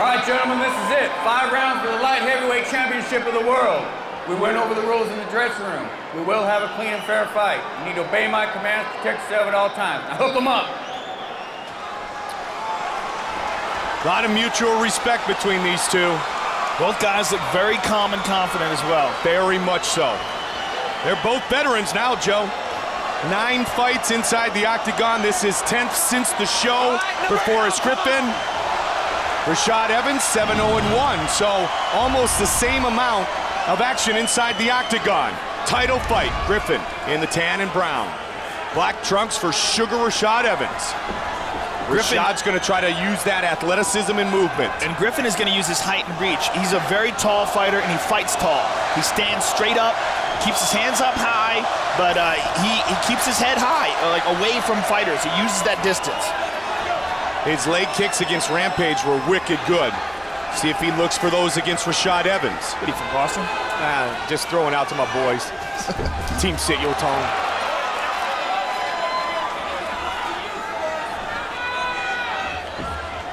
All right, gentlemen, this is it. 5 rounds for the light heavyweight championship of the world. We went over the rules in the dressing room. We will have a clean and fair fight. You need to obey my commands, protect yourself at all times. Now hook them up. A lot of mutual respect between these two. Both guys look very calm and confident as well. Very much so. They're both veterans now, Joe. 9 fights inside the octagon. This is 10th since the show for Forrest Griffin. Rashad Evans, 7-0-1. So almost the same amount of action inside the octagon. Title fight, Griffin in the tan and brown. Black trunks for Sugar Rashad Evans. Rashad's going to try to use that athleticism and movement. And Griffin is going to use his height and reach. He's a very tall fighter, and he fights tall. He stands straight up, keeps his hands up high, but he keeps his head high, like away from fighters. He uses that distance. His leg kicks against Rampage were wicked good. See if he looks for those against Rashad Evans. What are you, from Boston? Just throwing out to my boys. Team Sit Yo Tone.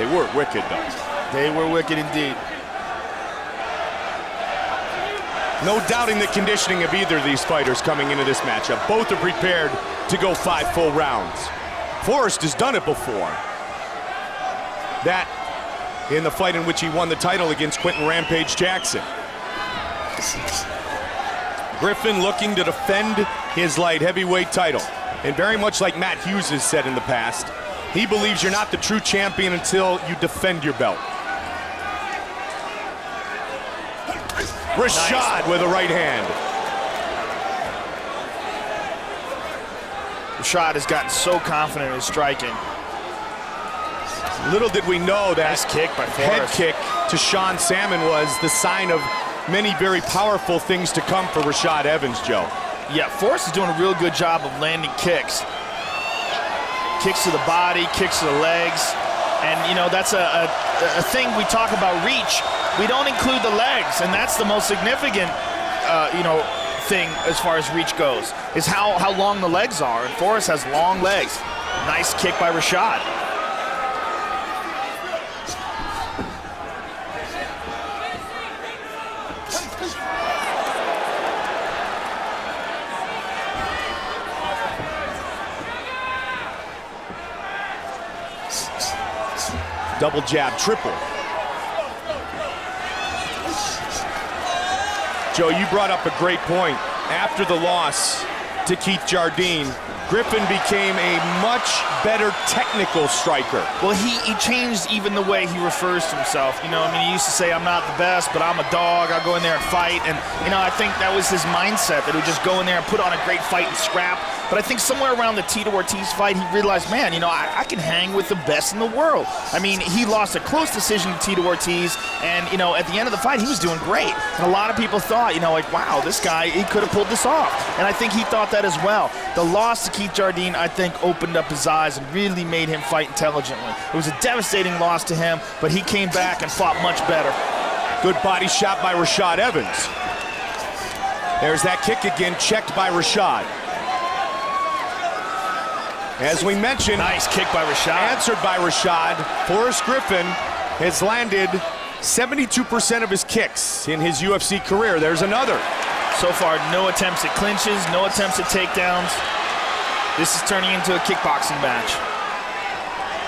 They were wicked, though. They were wicked indeed. No doubting the conditioning of either of these fighters coming into this matchup. Both are prepared to go 5 full rounds. Forrest has done it before. That in the fight in which he won the title against Quentin Rampage Jackson. Griffin looking to defend his light heavyweight title. And very much like Matt Hughes has said in the past, he believes you're not the true champion until you defend your belt. Rashad with a right hand. Rashad has gotten so confident in his striking. Little did we know that nice kick by head Forrest. kick to Sean Salmon was the sign of many very powerful things to come for Rashad Evans, Joe. Yeah, Forrest is doing a real good job of landing kicks. Kicks to the body, kicks to the legs. And, you know, that's a thing we talk about reach. We don't include the legs, and that's the most significant, thing as far as reach goes, is how long the legs are. And Forrest has long legs. Nice kick by Rashad. Double jab, triple. Joe, you brought up a great point. After the loss to Keith Jardine, Griffin became a much better technical striker. Well, he changed even the way he refers to himself. You know, I mean, he used to say, I'm not the best, but I'm a dog. I'll go in there and fight. And, you know, I think that was his mindset, that he would just go in there and put on a great fight and scrap. But I think somewhere around the Tito Ortiz fight, he realized, man, you know, I can hang with the best in the world. I mean, he lost a close decision to Tito Ortiz, and, you know, at the end of the fight, he was doing great. And a lot of people thought, you know, like, wow, this guy, he could have pulled this off. And I think he thought that as well. The loss to Keith Jardine, I think, opened up his eyes and really made him fight intelligently. It was a devastating loss to him, but he came back and fought much better. Good body shot by Rashad Evans. There's that kick again, checked by Rashad. As we mentioned, nice kick by Rashad. Answered by Rashad. Forrest Griffin has landed 72% of his kicks in his UFC career. There's another. So far, no attempts at clinches, no attempts at takedowns. This is turning into a kickboxing match.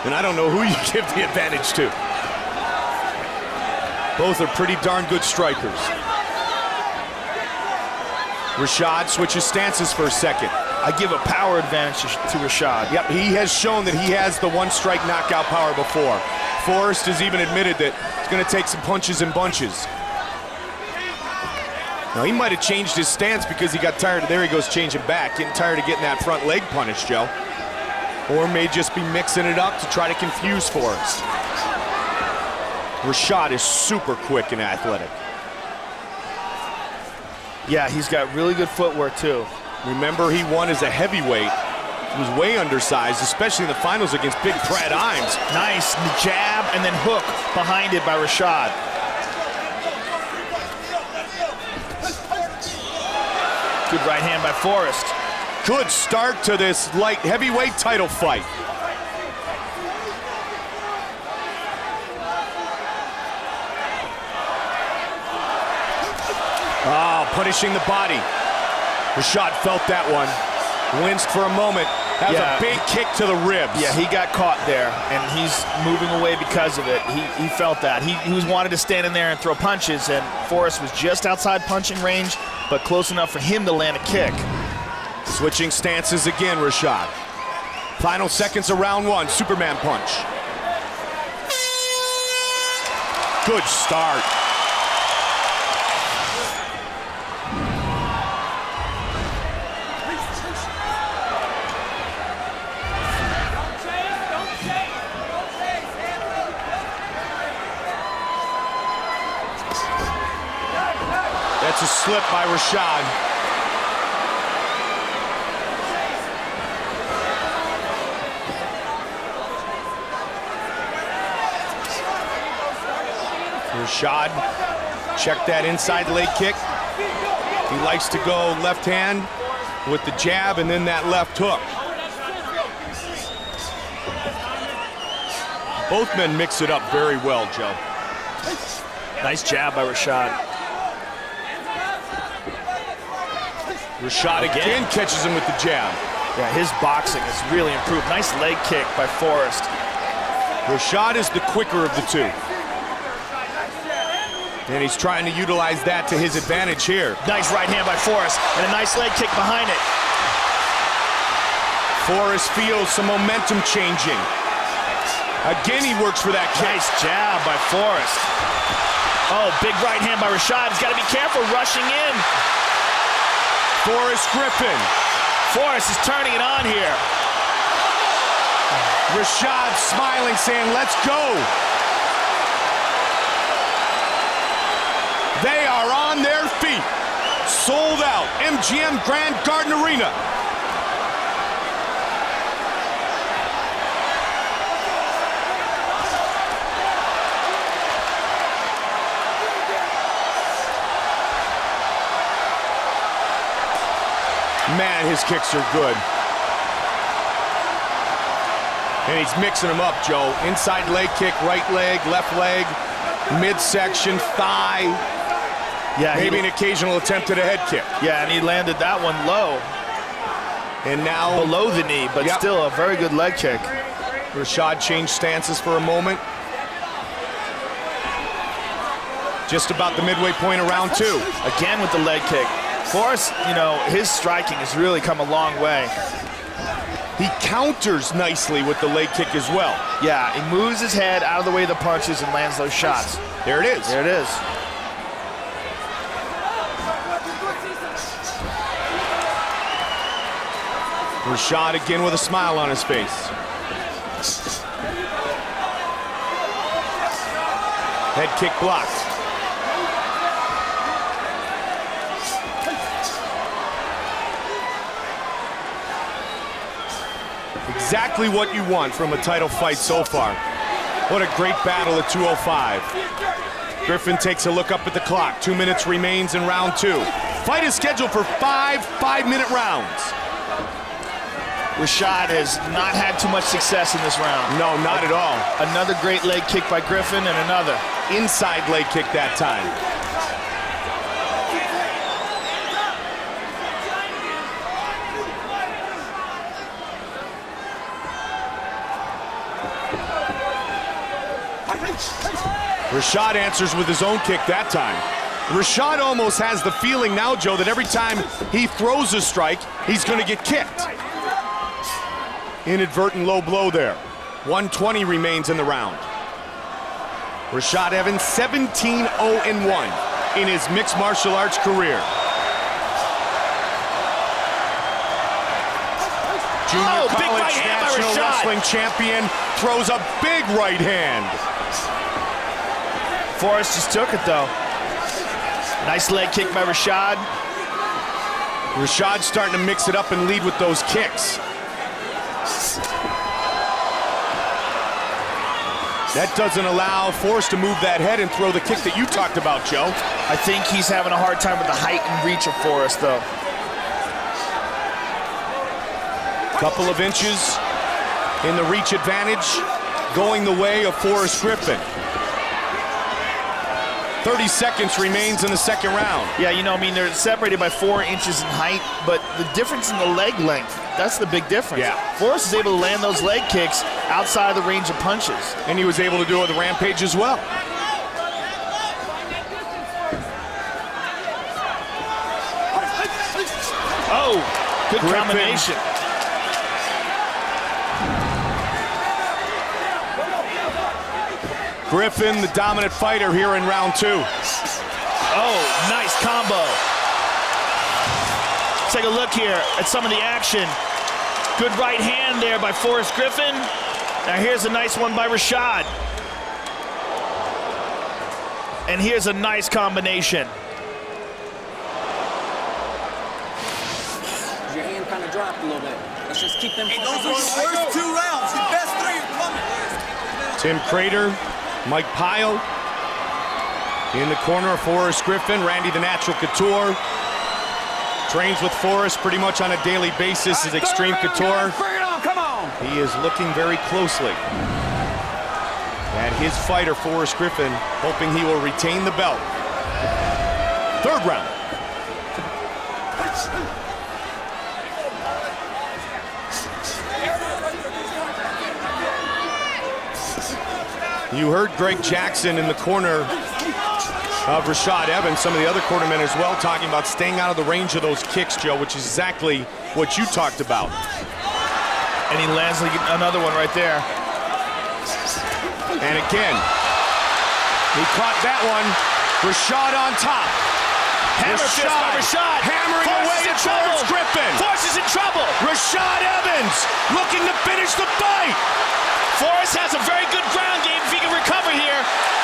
And I don't know who you give the advantage to. Both are pretty darn good strikers. Rashad switches stances for a second. I give a power advantage to Rashad. Yep, he has shown that he has the one-strike knockout power before. Forrest has even admitted that it's going to take some punches and bunches. Now, he might have changed his stance because he got tired. There he goes changing back, getting tired of getting that front leg punished, Joe. Or may just be mixing it up to try to confuse Forrest. Rashad is super quick and athletic. Yeah, he's got really good footwork, too. Remember, he won as a heavyweight. He was way undersized, especially in the finals against Big Brad Imes. Nice jab and then hook behind it by Rashad. Good right hand by Forrest. Good start to this light heavyweight title fight. punishing the body. Rashad felt that one. Winced for a moment. That was a big kick to the ribs. Yeah, he got caught there, and he's moving away because of it. He felt that. He was wanted to stand in there and throw punches, and Forrest was just outside punching range, but close enough for him to land a kick. Switching stances again, Rashad. Final seconds of round one, Superman punch. Good start. That's a slip by Rashad. Rashad, check that inside leg kick. He likes to go left hand with the jab and then that left hook. Both men mix it up very well, Joe. Nice jab by Rashad. Rashad again catches him with the jab. Yeah, his boxing has really improved. Nice leg kick by Forrest. Rashad is the quicker of the two. And he's trying to utilize that to his advantage here. Nice right hand by Forrest, and a nice leg kick behind it. Forrest feels some momentum changing. Again, he works for that kick. Nice jab by Forrest. Oh, big right hand by Rashad. He's got to be careful rushing in. Forrest Griffin. Forrest is turning it on here. Rashad smiling, saying, let's go. They are on their feet. Sold out, MGM Grand Garden Arena. Man, his kicks are good. And he's mixing them up, Joe. Inside leg kick, right leg, left leg, midsection, thigh. Yeah, maybe an occasional attempt at a head kick. Yeah, and he landed that one low. And now below the knee, but still a very good leg kick. Rashad changed stances for a moment. Just about the midway point of round two. Again with the leg kick. Forrest, you know, his striking has really come a long way. He counters nicely with the leg kick as well. Yeah, he moves his head out of the way of the punches and lands those shots. There it is. There it is. Rashad again with a smile on his face. Head kick blocked. Exactly what you want from a title fight so far. What a great battle at 205. Griffin takes a look up at the clock. 2 minutes remains in round two. Fight is scheduled for 5 5-minute rounds. Rashad has not had too much success in this round. No, not at all. Another great leg kick by Griffin and another. Inside leg kick that time. Rashad answers with his own kick that time. Rashad almost has the feeling now, Joe, that every time he throws a strike, he's going to get kicked. Inadvertent low blow there. 120 remains in the round. Rashad Evans 17-0-1 in his mixed martial arts career. Junior college national wrestling champion throws a big right hand. Forrest just took it though. Nice leg kick by Rashad. Rashad starting to mix it up and lead with those kicks. That doesn't allow Forrest to move that head and throw the kick that you talked about, Joe. I think he's having a hard time with the height and reach of Forrest, though. Couple of inches in the reach advantage, going the way of Forrest Griffin. 30 seconds remains in the second round. Yeah, you know, I mean, they're separated by 4 inches in height, but the difference in the leg length, that's the big difference. Yeah. Forrest is able to land those leg kicks outside of the range of punches. And he was able to do it with Rampage as well. Oh, good Griffin. combination. Griffin, the dominant fighter here in round 2. Oh, nice combo. Let's take a look here at some of the action. Good right hand there by Forrest Griffin. Now here's a nice one by Rashad. And here's a nice combination. Your hand kind of dropped a little bit. Let's just keep them. Hey, those are your first 2 rounds. Your best 3 are coming. Tim Crater, Mike Pyle. In the corner of Forrest Griffin, Randy the Natural Couture. Trains with Forrest pretty much on a daily basis as Extreme Couture. Bring it on, come on. He is looking very closely at his fighter, Forrest Griffin, hoping he will retain the belt. Third round. You heard Greg Jackson in the corner of Rashad Evans, some of the other cornermen as well, talking about staying out of the range of those kicks, Joe, which is exactly what you talked about. And he lands another one right there. And again, he caught that one. Rashad on top. Hammer fist by Rashad. Hammering away at Forrest Griffin. Forrest is in trouble. Rashad Evans looking to finish the fight. Forrest has a very good ground game if he can recover here.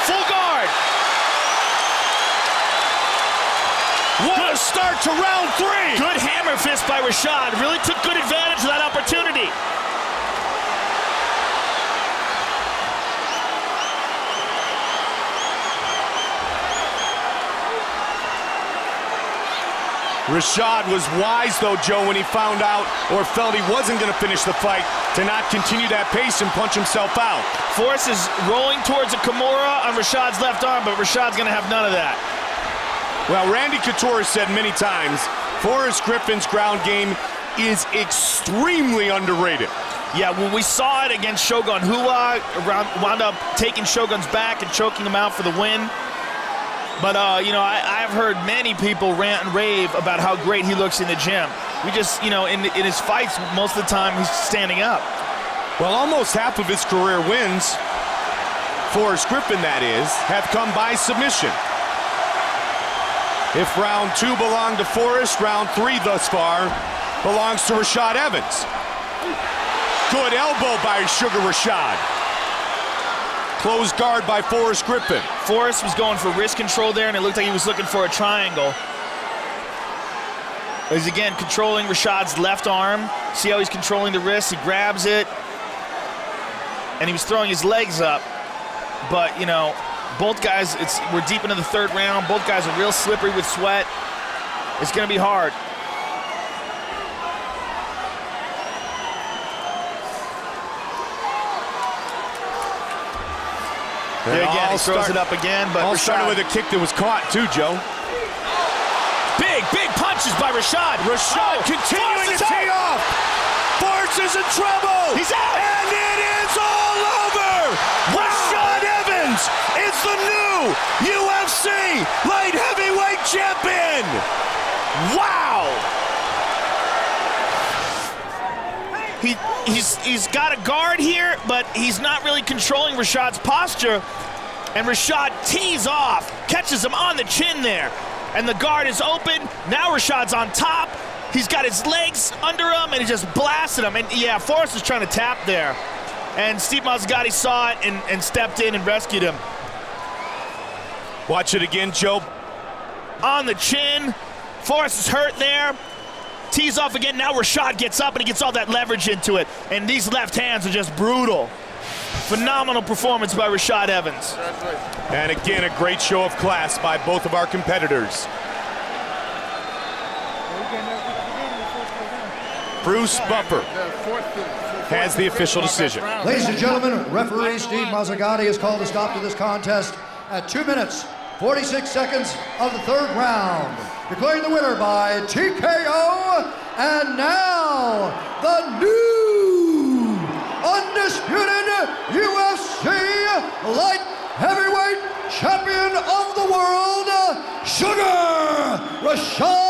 Full guard. What a start to round 3. Good hammer fist by Rashad. Really took good advantage of that opportunity. Rashad was wise, though, Joe, when he found out or felt he wasn't going to finish the fight, to not continue that pace and punch himself out. Forrest is rolling towards a Kimura on Rashad's left arm, but Rashad's going to have none of that. Well, Randy Couture has said many times, Forrest Griffin's ground game is extremely underrated. Yeah, well, we saw it against Shogun Rua, wound up taking Shogun's back and choking him out for the win. But, you know, I've heard many people rant and rave about how great he looks in the gym. We just, you know, in his fights, most of the time he's standing up. Well, almost half of his career wins, Forrest Griffin that is, have come by submission. If round 2 belonged to Forrest, round 3 thus far belongs to Rashad Evans. Good elbow by Sugar Rashad. Closed guard by Forrest Griffin. Forrest was going for wrist control there, and it looked like he was looking for a triangle. He's again controlling Rashad's left arm. See how he's controlling the wrist? He grabs it, and he was throwing his legs up. But, you know, both guys, we're deep into the third round. Both guys are real slippery with sweat. It's going to be hard. There again, he throws it up again, but all Rashad, started with a kick that was caught too, Joe. big punches by Rashad. Rashad continuing to tee off. Forrest is in trouble. He's out. And it is all over. Wow. Rashad Evans is the new UFC light heavyweight champion. Wow. He's got a guard here, but he's not really controlling Rashad's posture. And Rashad tees off, catches him on the chin there. And the guard is open. Now Rashad's on top. He's got his legs under him, and he just blasted him. And yeah, Forrest was trying to tap there. And Steve Mazzagatti saw it and stepped in and rescued him. Watch it again, Joe. On the chin. Forrest is hurt there. Tees off again. Now Rashad gets up and he gets all that leverage into it. And these left hands are just brutal. Phenomenal performance by Rashad Evans. And again, a great show of class by both of our competitors. Bruce Buffer has the official decision. Ladies and gentlemen, referee Steve Mazzagatti has called a stop to this contest at 2 minutes, 46 seconds of the third round. Declaring the winner by TKO, and now the new undisputed UFC light heavyweight champion of the world, Sugar Rashad